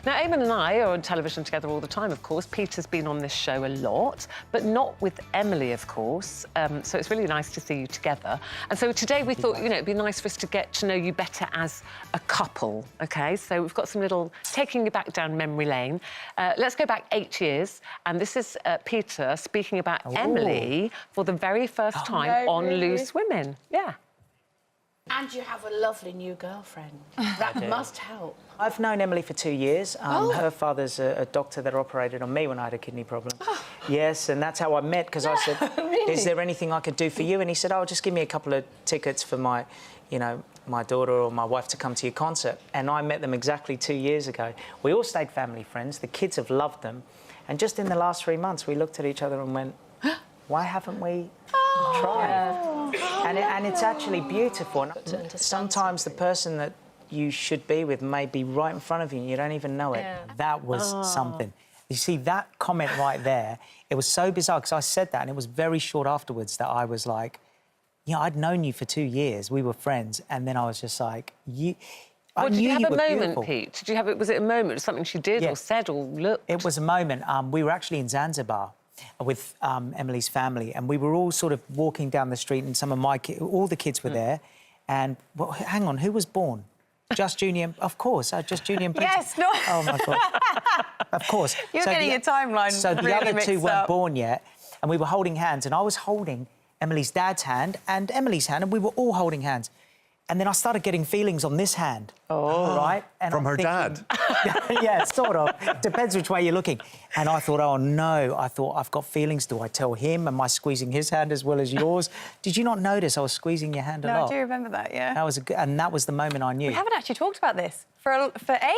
Now, Eamonn and I are on television together all the time, of course. Peter's been on this show a lot, but not with Emily, of course. So it's really nice to see you together. And so today we thought, you know, it'd be nice for us to get to know you better as a couple, OK? So we've got some little taking you back down memory lane. Let's go back 8 years, and this is Peter speaking about Emily for the very first time on Loose Women. Yeah. And you have a lovely new girlfriend. That must help. I've known Emily for 2 years. Her father's a doctor that operated on me when I had a kidney problem. Yes, and that's how I met, because I said, Really? is there anything I could do for you? And he said, oh, just give me a couple of tickets for my, you know, my daughter or my wife to come to your concert. And I met them exactly 2 years ago. We all stayed family friends. The kids have loved them. And just in the last 3 months, we looked at each other and went, why haven't we tried? And it's actually beautiful. And sometimes the person that you should be with may be right in front of you and you don't even know it. Yeah. That was something. You see, that comment right there, it was so bizarre, because I said that and it was very short afterwards that I was like, yeah, I'd known you for 2 years, we were friends, and then I was just like, you... Well, did you have a moment, beautiful. Pete? Did you have it? Was it a moment, something she did or said or looked? It was a moment. We were actually in Zanzibar with Emily's family, and we were all sort of walking down the street, and some of my all the kids were there. And well, hang on, who was born? Just Junior, of course. Just Junior and Prince. Yes, no. Oh my God. Of course. You're getting your timeline. So the really other two weren't up. born yet, and we were holding hands, and I was holding Emily's dad's hand and Emily's hand, and we were all holding hands. And then I started getting feelings on this hand. Oh. Right? And From her dad? Yeah, sort of. Depends which way you're looking. And I thought, oh, no. I thought, I've got feelings. Do I tell him? Am I squeezing his hand as well as yours? Did you not notice I was squeezing your hand a lot? No, I do remember that, yeah. That was and that was the moment I knew. We haven't actually talked about this for ages.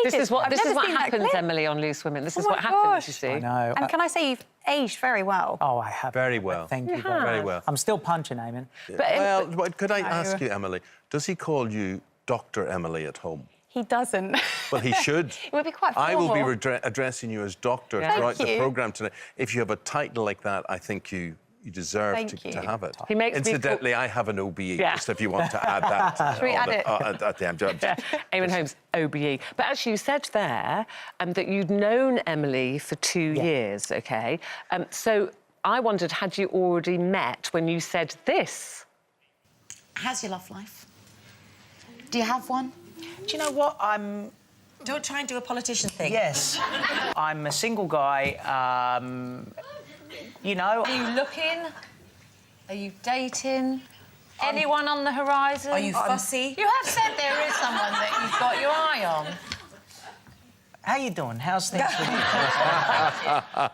This is what I've never seen that happens, clip. Emily, on Loose Women. This is Oh what my happens, you gosh. see. I know. And can I say you've aged very well? Oh, I have. Very well. Thank you. Very well. I'm still punching, Eamon. Well, could I ask you, Emily, does he call you Dr. Emily at home? He doesn't. Well, he should. It would be quite I will formal. be addressing you as doctor Yeah. throughout Thank the you. programme tonight. If you have a title like that, I think you deserve Thank to you. have it. He makes me Incidentally, I have an OBE, Yeah. just if you want to add that. Should we add it? At the end. Eamonn Holmes, OBE. But actually, you said there that you'd known Emily for 2 years, OK? So I wondered, had you already met when you said this? How's your love life? Do you have one? Do you know what? Don't try and do a politician thing. Yes. I'm a single guy, you know... Are you looking? Are you dating? Anyone on the horizon? Are you fussy? You have said there is someone that you've got your eye on. How you doing? How's things with you?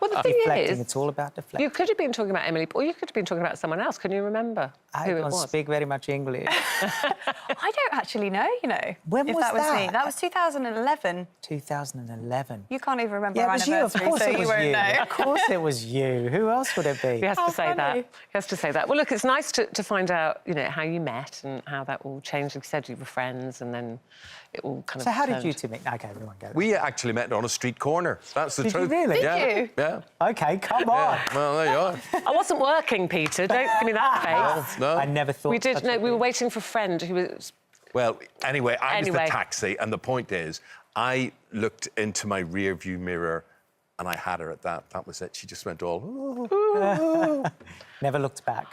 Well, the thing Deflecting. is, It's all about deflecting. you could have been talking about Emily, or you could have been talking about someone else. Can you remember I who it don't was? speak very much English. I don't actually know, you know. When if was that was me. that? That was 2011. 2011. You can't even remember Yeah, our it was you. Of anniversary, course so it you was won't you. know. Of course it was you. Who else would it be? He has to say that. funny. He has to say that. Well, look, it's nice to find out, you know, how you met and how that all changed. Like you said, you were friends, and then it all kind of. So how did turned. you two meet? OK, we won't go there. We actually met on a street corner. That's the Did you truth. really? Yeah. Did you? Yeah. OK, come on. Yeah. Well, there you are. I wasn't working, Peter. Don't give me that face. No. I never thought... We did. such No, a we were thing. waiting for a friend who was. Well, anyway, I was Anyway. the taxi, and the point is, I looked into my rear-view mirror, and I had her at that. That was it. She just went all... "Ooh." Never looked back.